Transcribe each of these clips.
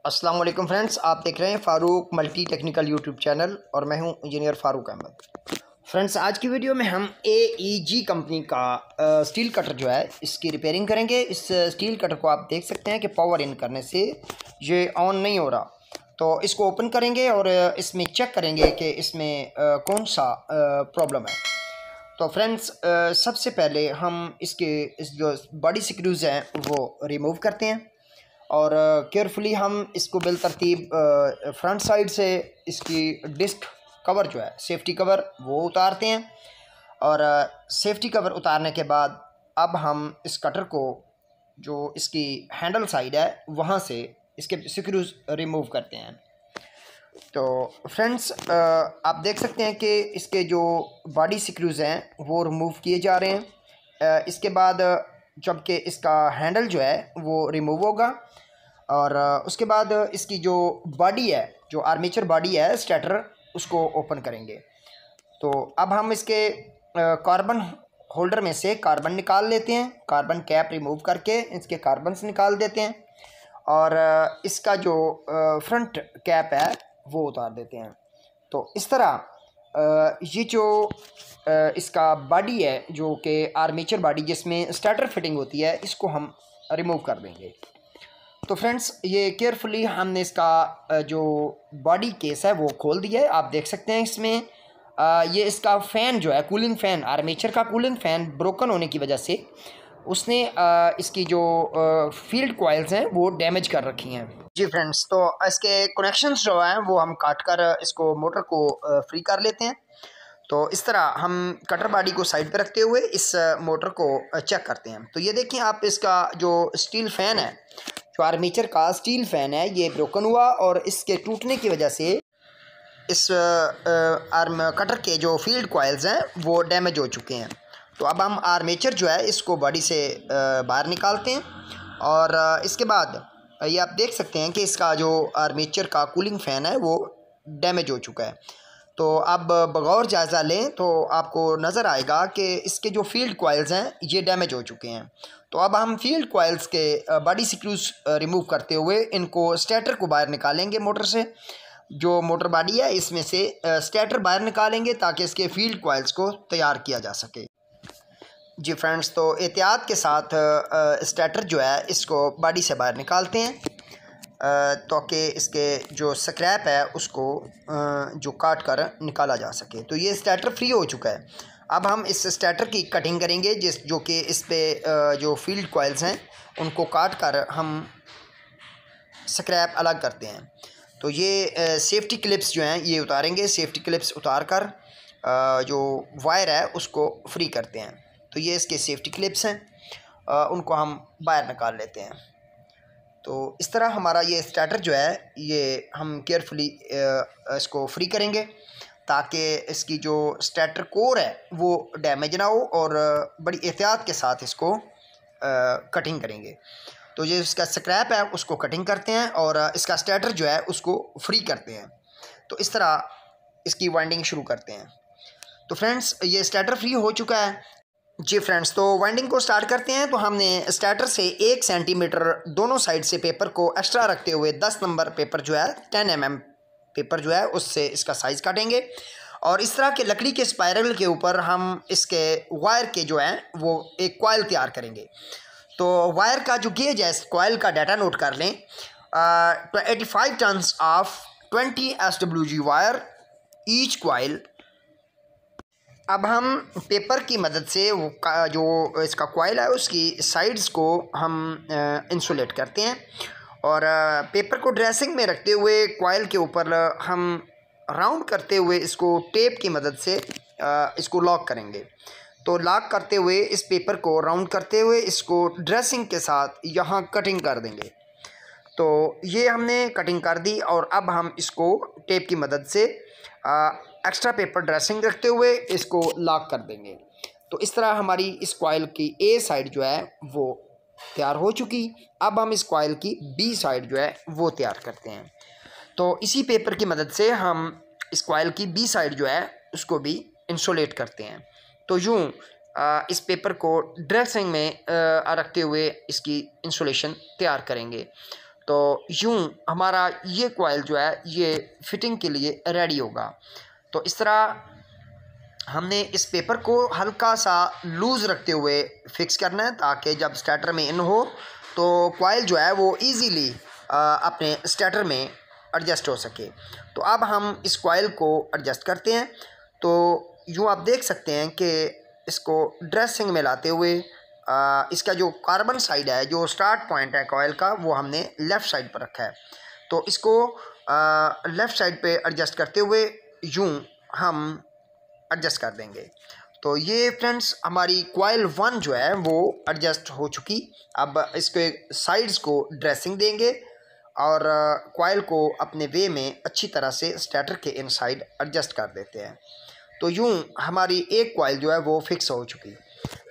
अस्सलाम वालेकुम फ्रेंड्स, आप देख रहे हैं Farooq multi technical YouTube channel और मैं हूं इंजीनियर फ़ारूक अहमद। फ्रेंड्स, आज की वीडियो में हम AEG कंपनी का स्टील कटर जो है इसकी रिपेयरिंग करेंगे। इस स्टील कटर को आप देख सकते हैं कि पावर इन करने से ये ऑन नहीं हो रहा, तो इसको ओपन करेंगे और इसमें चेक करेंगे कि इसमें कौन सा प्रॉब्लम है। तो फ्रेंड्स, सबसे पहले हम इस जो बॉडी स्क्रूज़ हैं वो रिमूव करते हैं और केयरफुली हम इसको बिलतरतीब फ्रंट साइड से इसकी डिस्क कवर जो है सेफ्टी कवर वो उतारते हैं और सेफ्टी कवर उतारने के बाद अब हम इस कटर को जो इसकी हैंडल साइड है वहाँ से इसके स्क्रूज रिमूव करते हैं। तो फ्रेंड्स, आप देख सकते हैं कि इसके जो बॉडी स्क्रूज हैं वो रिमूव किए जा रहे हैं। इसके बाद जबकि इसका हैंडल जो है वो रिमूव होगा और उसके बाद इसकी जो बॉडी है, जो आर्मेचर बॉडी है स्टार्टर, उसको ओपन करेंगे। तो अब हम इसके कार्बन होल्डर में से कार्बन निकाल लेते हैं, कार्बन कैप रिमूव करके इसके कार्बन्स निकाल देते हैं और इसका जो फ्रंट कैप है वो उतार देते हैं। तो इस तरह ये जो इसका बॉडी है जो कि आर्मेचर बॉडी जिसमें स्टार्टर फिटिंग होती है, इसको हम रिमूव कर देंगे। तो फ्रेंड्स, ये केयरफुली हमने इसका जो बॉडी केस है वो खोल दिया है। आप देख सकते हैं इसमें ये इसका फ़ैन जो है, कूलिंग फ़ैन, आर्मेचर का कूलिंग फ़ैन ब्रोकन होने की वजह से उसने इसकी जो फील्ड कॉइल्स हैं वो डैमेज कर रखी हैं। जी फ्रेंड्स, तो इसके कनेक्शंस जो हैं वो हम काट कर इसको मोटर को फ्री कर लेते हैं। तो इस तरह हम कटर बॉडी को साइड पे रखते हुए इस मोटर को चेक करते हैं। तो ये देखिए, आप इसका जो स्टील फ़ैन है, जो आर्मेचर का स्टील फ़ैन है, ये ब्रोकन हुआ और इसके टूटने की वजह से इस कटर के जो फील्ड कॉइल्स हैं वो डैमेज हो चुके हैं। तो अब हम आर्मेचर जो है इसको बॉडी से बाहर निकालते हैं और इसके बाद ये आप देख सकते हैं कि इसका जो आर्मेचर का कूलिंग फ़ैन है वो डैमेज हो चुका है। तो अब बगौर जायज़ा लें तो आपको नज़र आएगा कि इसके जो फील्ड कॉइल्स हैं ये डैमेज हो चुके हैं। तो अब हम फील्ड कॉइल्स के बॉडी स्क्रूज रिमूव करते हुए इनको स्टार्टर को बाहर निकालेंगे। मोटर से जो मोटर बॉडी है इसमें से स्टार्टर बाहर निकालेंगे ताकि इसके फील्ड कॉइल्स को तैयार किया जा सके। जी फ्रेंड्स, तो एहतियात के साथ स्टार्टर जो है इसको बॉडी से बाहर निकालते हैं ताकि इसके जो स्क्रैप है उसको जो काट कर निकाला जा सके। तो ये स्टार्टर फ्री हो चुका है। अब हम इस स्टार्टर की कटिंग करेंगे जो कि इस पे जो फील्ड कॉइल्स हैं उनको काट कर हम स्क्रैप अलग करते हैं। तो ये सेफ्टी क्लिप्स जो हैं ये उतारेंगे। सेफ्टी क्लिप्स उतार कर जो वायर है उसको फ्री करते हैं। तो ये इसके सेफ्टी क्लिप्स हैं, उनको हम बाहर निकाल लेते हैं। तो इस तरह हमारा ये स्टार्टर जो है ये हम केयरफुली इसको फ्री करेंगे ताकि इसकी जो स्टार्टर कोर है वो डैमेज ना हो और बड़ी एहतियात के साथ इसको कटिंग करेंगे। तो ये इसका स्क्रैप है उसको कटिंग करते हैं और इसका स्टार्टर जो है उसको फ्री करते हैं। तो इस तरह इसकी वाइंडिंग शुरू करते हैं। तो फ्रेंड्स, ये स्टार्टर फ्री हो चुका है। जी फ्रेंड्स, तो वाइंडिंग को स्टार्ट करते हैं। तो हमने स्टार्टर से 1 सेंटीमीटर दोनों साइड से पेपर को एक्स्ट्रा रखते हुए 10 नंबर पेपर जो है 10 mm पेपर जो है उससे इसका साइज़ काटेंगे और इस तरह के लकड़ी के स्पाइरल के ऊपर हम इसके वायर के जो हैं वो एक कॉइल तैयार करेंगे। तो वायर का जो गेज है, इस कॉइल का डाटा नोट कर लें। 85 tons of 20 SWG wire each coil. अब हम पेपर की मदद से वो जो इसका कॉइल है उसकी साइड्स को हम इंसुलेट करते हैं और पेपर को ड्रेसिंग में रखते हुए कॉइल के ऊपर हम राउंड करते हुए इसको टेप की मदद से इसको लॉक करेंगे। तो लॉक करते हुए इस पेपर को राउंड करते हुए इसको ड्रेसिंग के साथ यहाँ कटिंग कर देंगे। तो ये हमने कटिंग कर दी और अब हम इसको टेप की मदद से एक्स्ट्रा पेपर ड्रेसिंग रखते हुए इसको लॉक कर देंगे। तो इस तरह हमारी इस कॉइल की ए साइड जो है वो तैयार हो चुकी। अब हम इस कॉइल की बी साइड जो है वो तैयार करते हैं। तो इसी पेपर की मदद से हम इस कॉइल की बी साइड जो है उसको भी इंसुलेट करते हैं। तो यूँ इस पेपर को ड्रेसिंग में रखते हुए इसकी इंसुलेशन तैयार करेंगे। तो यूँ हमारा ये कॉइल जो है ये फिटिंग के लिए रेडी होगा। तो इस तरह हमने इस पेपर को हल्का सा लूज़ रखते हुए फिक्स करना है ताकि जब स्टार्टर में इन हो तो कॉइल जो है वो इजीली अपने स्टार्टर में एडजस्ट हो सके। तो अब हम इस कॉइल को एडजस्ट करते हैं। तो यूँ आप देख सकते हैं कि इसको ड्रेसिंग में लाते हुए इसका जो कार्बन साइड है, जो स्टार्ट पॉइंट है कॉइल का, वो हमने लेफ़्ट साइड पर रखा है। तो इसको लेफ़्ट साइड पे एडजस्ट करते हुए यूँ हम एडजस्ट कर देंगे। तो ये फ्रेंड्स हमारी कॉइल 1 जो है वो एडजस्ट हो चुकी। अब इसके साइड्स को ड्रेसिंग देंगे और कॉइल को अपने वे में अच्छी तरह से स्टार्टर के इनसाइड एडजस्ट कर देते हैं। तो यूँ हमारी एक कॉइल जो है वो फिक्स हो चुकी।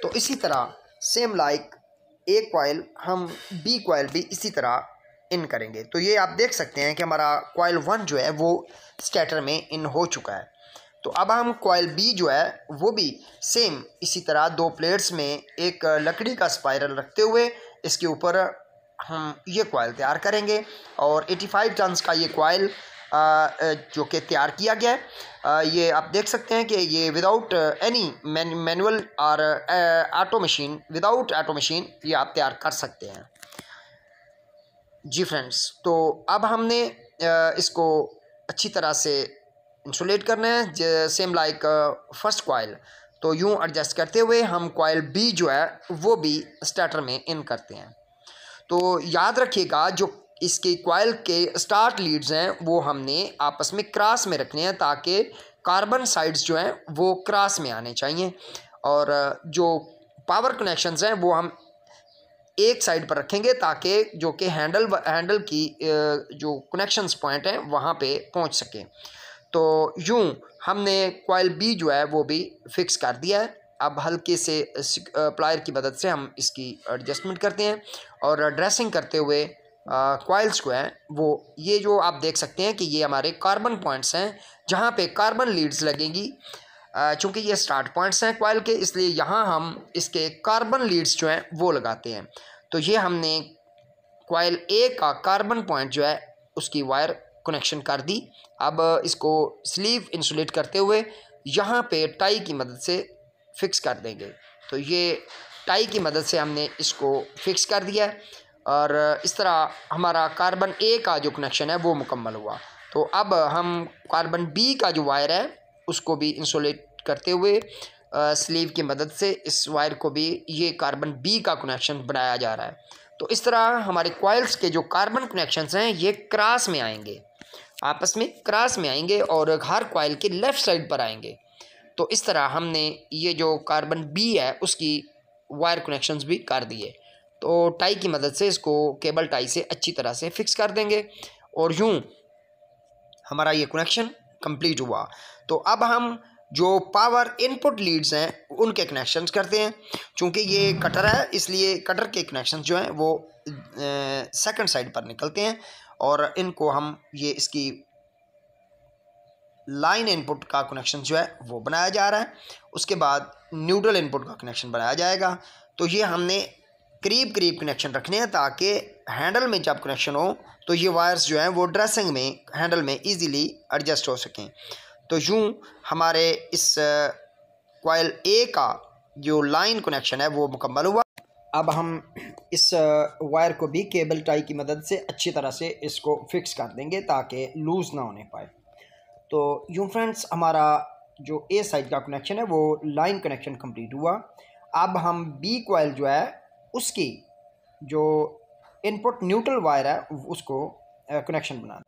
तो इसी तरह सेम लाइक एक कॉइल हम बी कॉइल भी इसी तरह इन करेंगे। तो ये आप देख सकते हैं कि हमारा कॉइल 1 जो है वो स्टार्टर में इन हो चुका है। तो अब हम कॉइल बी जो है वो भी सेम इसी तरह 2 प्लेट्स में एक लकड़ी का स्पाइरल रखते हुए इसके ऊपर हम ये कॉइल तैयार करेंगे। और 85 टन्स का ये कॉइल जो कि तैयार किया गया है, ये आप देख सकते हैं कि ये विदाउट एनी मैनुअल और auto machine, without auto machine ये आप तैयार कर सकते हैं जी फ्रेंड्स। तो अब हमने इसको अच्छी तरह से इंसुलेट करना है सेम लाइक फर्स्ट कॉइल। तो यूँ एडजस्ट करते हुए हम कॉइल बी जो है वो भी स्टार्टर में इन करते हैं। तो याद रखिएगा जो इसके कॉइल के स्टार्ट लीड्स हैं वो हमने आपस में क्रॉस में रखने हैं ताकि कार्बन साइड्स जो हैं वो क्रॉस में आने चाहिए। और जो पावर कनेक्शंस हैं वो हम एक साइड पर रखेंगे ताकि जो कि हैंडल की जो कनेक्शंस पॉइंट हैं वहाँ पे पहुँच सकें। तो यूँ हमने कॉइल बी जो है वो भी फिक्स कर दिया है। अब हल्के से प्लायर की मदद से हम इसकी एडजस्टमेंट करते हैं और ड्रेसिंग करते हुए कॉइल्स को हैं वो ये जो आप देख सकते हैं कि ये हमारे कार्बन पॉइंट्स हैं जहाँ पे कार्बन लीड्स लगेंगी। चूँकि ये स्टार्ट पॉइंट्स हैं कॉइल के, इसलिए यहाँ हम इसके कार्बन लीड्स जो हैं वो लगाते हैं। तो ये हमने कॉइल ए का कार्बन पॉइंट जो है उसकी वायर कनेक्शन कर दी। अब इसको स्लीव इंसुलेट करते हुए यहाँ पे टाई की मदद से फिक्स कर देंगे। तो ये टाई की मदद से हमने इसको फिक्स कर दिया और इस तरह हमारा कार्बन ए का जो कनेक्शन है वो मुकम्मल हुआ। तो अब हम कार्बन बी का जो वायर है उसको भी इंसुलेट करते हुए स्लीव की मदद से इस वायर को भी ये कार्बन बी का कनेक्शन बनाया जा रहा है। तो इस तरह हमारे कॉइल्स के जो कार्बन कनेक्शंस हैं ये क्रॉस में आएंगे, आपस में क्रॉस में आएंगे और हर कॉइल के लेफ़्ट साइड पर आएंगे। तो इस तरह हमने ये जो कार्बन बी है उसकी वायर कनेक्शंस भी कर दिए। तो टाई की मदद से इसको केबल टाई से अच्छी तरह से फिक्स कर देंगे और यूँ हमारा ये कनेक्शन कंप्लीट हुआ। तो अब हम जो पावर इनपुट लीड्स हैं उनके कनेक्शंस करते हैं। चूँकि ये कटर है इसलिए कटर के कनेक्शंस जो हैं वो सेकंड साइड पर निकलते हैं और इनको हम ये इसकी लाइन इनपुट का कनेक्शन जो है वो बनाया जा रहा है। उसके बाद न्यूट्रल इनपुट का कनेक्शन बनाया जाएगा। तो ये हमने करीब करीब कनेक्शन रखने हैं ताकि हैंडल में जब कनेक्शन हो तो ये वायर्स जो हैं वो ड्रेसिंग में हैंडल में इजीली एडजस्ट हो सकें। तो यूँ हमारे इस कॉइल ए का जो लाइन कनेक्शन है वो मुकम्मल हुआ। अब हम इस वायर को भी केबल टाई की मदद से अच्छी तरह से इसको फिक्स कर देंगे ताकि लूज़ ना होने पाए। तो यूँ फ्रेंड्स हमारा जो ए साइड का कनेक्शन है वो लाइन कनेक्शन कंप्लीट हुआ। अब हम बी कॉइल जो है उसकी जो इनपुट न्यूट्रल वायर है उसको कनेक्शन बना।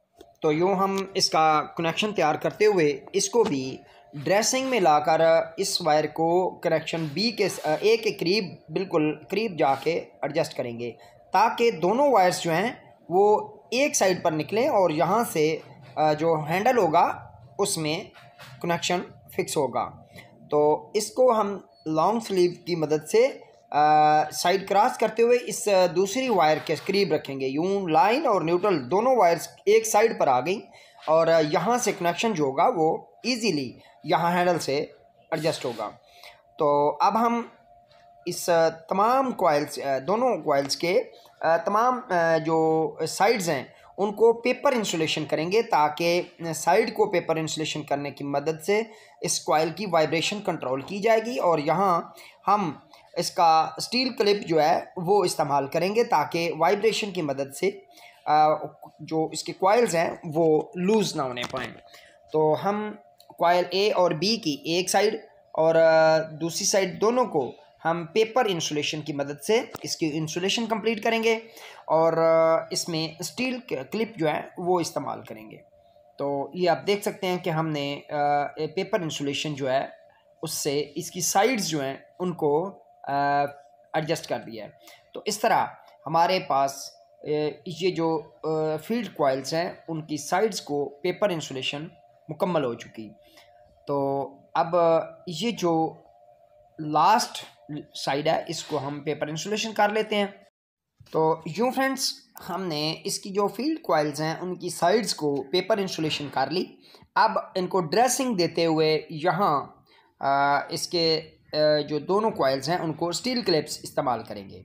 तो यूँ हम इसका कनेक्शन तैयार करते हुए इसको भी ड्रेसिंग में लाकर इस वायर को कनेक्शन बी के ए के करीब बिल्कुल करीब जाके एडजस्ट करेंगे ताकि दोनों वायर्स जो हैं वो एक साइड पर निकलें और यहाँ से जो हैंडल होगा उसमें कनेक्शन फिक्स होगा। तो इसको हम लॉन्ग स्लीव की मदद से साइड क्रॉस करते हुए इस दूसरी वायर के करीब रखेंगे। यूँ लाइन और न्यूट्रल दोनों वायर्स एक साइड पर आ गई और यहाँ से कनेक्शन जो होगा वो इजीली यहाँ हैंडल से एडजस्ट होगा। तो अब हम इस तमाम कॉइल्स, दोनों कॉइल्स के तमाम जो साइड्स हैं उनको पेपर इंसुलेशन करेंगे, ताकि साइड को पेपर इंसुलेशन करने की मदद से इस कॉइल की वाइब्रेशन कंट्रोल की जाएगी। और यहाँ हम इसका स्टील क्लिप जो है वो इस्तेमाल करेंगे, ताकि वाइब्रेशन की मदद से जो इसके कॉइल्स हैं वो लूज़ ना होने पाएँ। तो हम कॉइल ए और बी की एक साइड और दूसरी साइड दोनों को हम पेपर इंसुलेशन की मदद से इसकी इंसुलेशन कंप्लीट करेंगे और इसमें स्टील क्लिप जो है वो इस्तेमाल करेंगे। तो ये आप देख सकते हैं कि हमने पेपर इंसुलेशन जो है उससे इसकी साइड्स जो हैं उनको एडजस्ट कर दिया है। तो इस तरह हमारे पास ये जो फील्ड कॉइल्स हैं उनकी साइड्स को पेपर इंसुलेशन मुकम्मल हो चुकी। तो अब ये जो लास्ट साइड है इसको हम पेपर इंसुलेशन कर लेते हैं। तो यूँ फ्रेंड्स, हमने इसकी जो फील्ड कॉइल्स हैं उनकी साइड्स को पेपर इंसुलेशन कर ली। अब इनको ड्रेसिंग देते हुए यहाँ इसके जो दोनों कॉइल्स हैं उनको स्टील क्लिप्स इस्तेमाल करेंगे।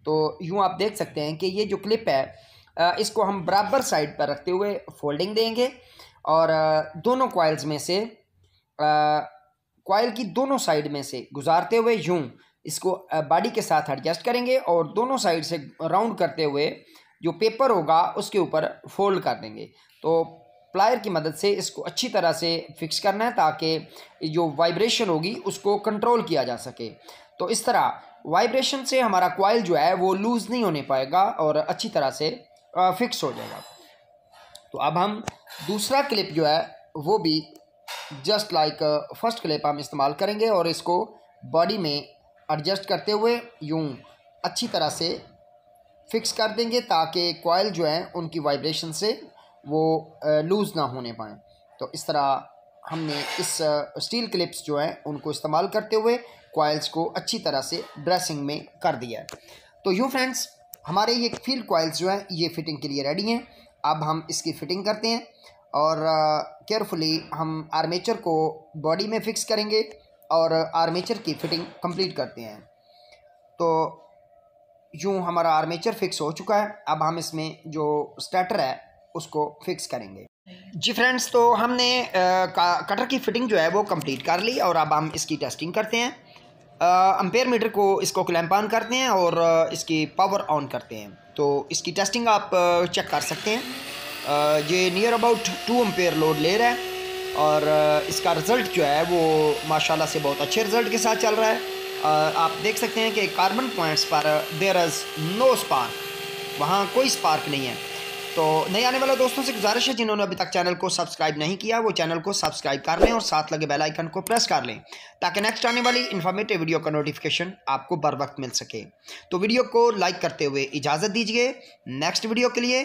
तो यूँ आप देख सकते हैं कि ये जो क्लिप है इसको हम बराबर साइड पर रखते हुए फोल्डिंग देंगे और दोनों कॉइल्स में से कॉइल की दोनों साइड में से गुजारते हुए यूं इसको बॉडी के साथ एडजस्ट करेंगे और दोनों साइड से राउंड करते हुए जो पेपर होगा उसके ऊपर फोल्ड कर देंगे। तो प्लायर की मदद से इसको अच्छी तरह से फिक्स करना है, ताकि जो वाइब्रेशन होगी उसको कंट्रोल किया जा सके। तो इस तरह वाइब्रेशन से हमारा कॉइल जो है वो लूज़ नहीं होने पाएगा और अच्छी तरह से फिक्स हो जाएगा। तो अब हम दूसरा क्लिप जो है वो भी जस्ट लाइक फर्स्ट क्लिप हम इस्तेमाल करेंगे और इसको बॉडी में एडजस्ट करते हुए यूं अच्छी तरह से फिक्स कर देंगे, ताकि कॉइल जो है उनकी वाइब्रेशन से वो लूज़ ना होने पाएँ। तो इस तरह हमने इस स्टील क्लिप्स जो हैं उनको इस्तेमाल करते हुए कॉइल्स को अच्छी तरह से ड्रेसिंग में कर दिया है। तो यूँ फ्रेंड्स, हमारे ये फील्ड कॉइल्स जो हैं ये फिटिंग के लिए रेडी हैं। अब हम इसकी फ़िटिंग करते हैं और केयरफुली हम आर्मेचर को बॉडी में फिक्स करेंगे और आर्मेचर की फ़िटिंग कंप्लीट करते हैं। तो यूँ हमारा आर्मेचर फिक्स हो चुका है। अब हम इसमें जो स्टार्टर है उसको फिक्स करेंगे। जी फ्रेंड्स, तो हमने कटर की फ़िटिंग जो है वो कंप्लीट कर ली और अब हम इसकी टेस्टिंग करते हैं। एम्पेयर मीटर को इसको क्लैंप ऑन करते हैं और इसकी पावर ऑन करते हैं। तो इसकी टेस्टिंग आप चेक कर सकते हैं। ये नियर अबाउट 2 एम्पेयर लोड ले रहा है और इसका रिज़ल्ट जो है वो माशाल्लाह से बहुत अच्छे रिज़ल्ट के साथ चल रहा है। आप देख सकते हैं कि कार्बन पॉइंट्स पर देयर इज़ नो स्पार्क, वहाँ कोई स्पार्क नहीं है। तो नए आने वाले दोस्तों से गुजारिश है जिन्होंने अभी तक चैनल को सब्सक्राइब नहीं किया वो चैनल को सब्सक्राइब कर लें और साथ लगे बेल आइकन को प्रेस कर लें, ताकि नेक्स्ट आने वाली इन्फॉर्मेटिव वीडियो का नोटिफिकेशन आपको बर वक्त मिल सके। तो वीडियो को लाइक करते हुए इजाज़त दीजिए नेक्स्ट वीडियो के लिए।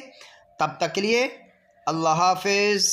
तब तक के लिए अल्लाह हाफिज़।